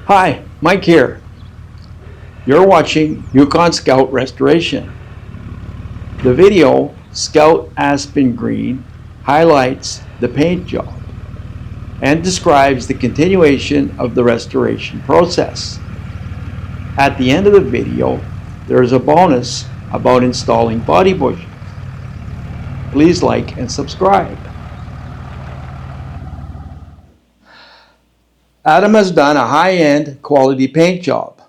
Hi, Mike here. You're watching Yukon Scout Restoration. The video, Scout Aspen Green, highlights the paint job and describes the continuation of the restoration process. At the end of the video, there is a bonus about installing body bushings. Please like and subscribe. Adam has done a high-end quality paint job.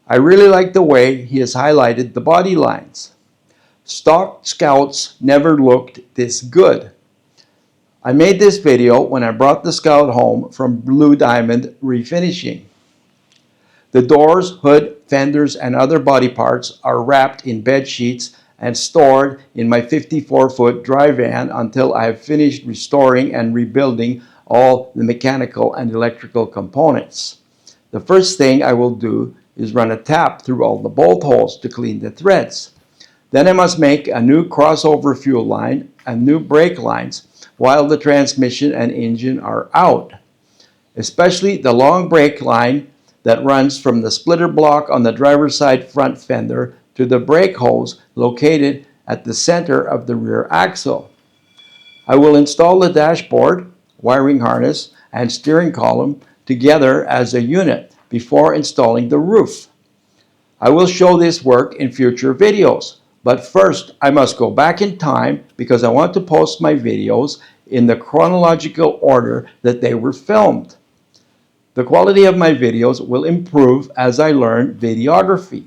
I really like the way he has highlighted the body lines. Stock Scouts never looked this good. I made this video when I brought the Scout home from Blue Diamond Refinishing. The doors, hood, fenders, and other body parts are wrapped in bed sheets and stored in my 54-foot dry van until I have finished restoring and rebuilding all the mechanical and electrical components. The first thing I will do is run a tap through all the bolt holes to clean the threads. Then I must make a new crossover fuel line and new brake lines while the transmission and engine are out. Especially the long brake line that runs from the splitter block on the driver's side front fender to the brake hose located at the center of the rear axle. I will install the dashboard, wiring harness, and steering column together as a unit before installing the roof. I will show this work in future videos, but first I must go back in time because I want to post my videos in the chronological order that they were filmed. The quality of my videos will improve as I learn videography.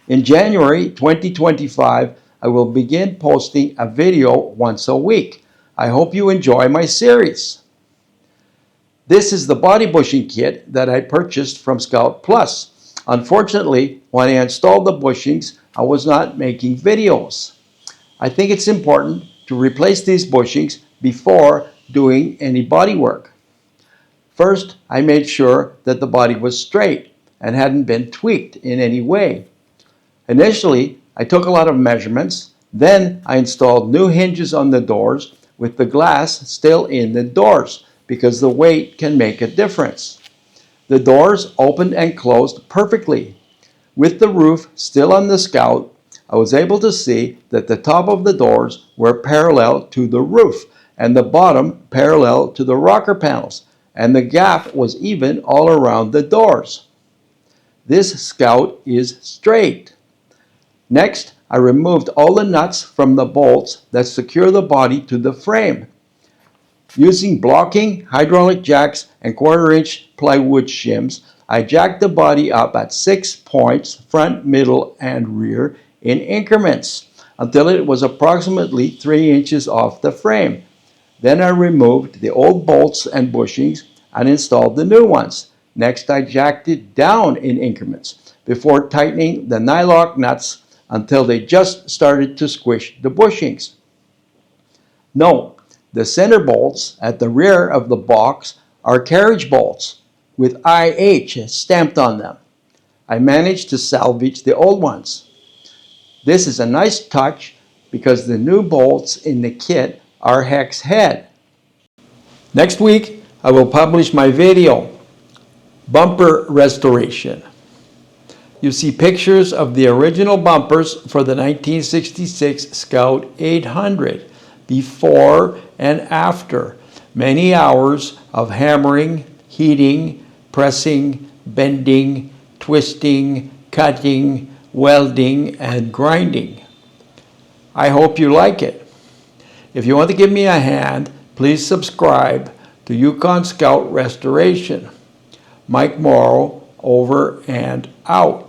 In January 2025, I will begin posting a video once a week. I hope you enjoy my series. This is the body bushing kit that I purchased from Scout Plus. Unfortunately, when I installed the bushings, I was not making videos. I think it's important to replace these bushings before doing any body work. First, I made sure that the body was straight and hadn't been tweaked in any way. Initially, I took a lot of measurements. Then I installed new hinges on the doors with the glass still in the doors because the weight can make a difference. The doors opened and closed perfectly. With the roof still on the Scout, I was able to see that the top of the doors were parallel to the roof and the bottom parallel to the rocker panels, and the gap was even all around the doors. This Scout is straight. Next, I removed all the nuts from the bolts that secure the body to the frame. Using blocking, hydraulic jacks, and 1/4-inch plywood shims, I jacked the body up at 6 points, front, middle, and rear, in increments until it was approximately 3 inches off the frame. Then I removed the old bolts and bushings and installed the new ones. Next, I jacked it down in increments before tightening the nylock nuts until they just started to squish the bushings. Note, the center bolts at the rear of the box are carriage bolts with IH stamped on them. I managed to salvage the old ones. This is a nice touch because the new bolts in the kit are hex head. Next week, I will publish my video, Bumper Restoration. You see pictures of the original bumpers for the 1966 Scout 800, before and after many hours of hammering, heating, pressing, bending, twisting, cutting, welding, and grinding. I hope you like it. If you want to give me a hand, please subscribe to Yukon Scout Restoration. Mike Morrow, over and out.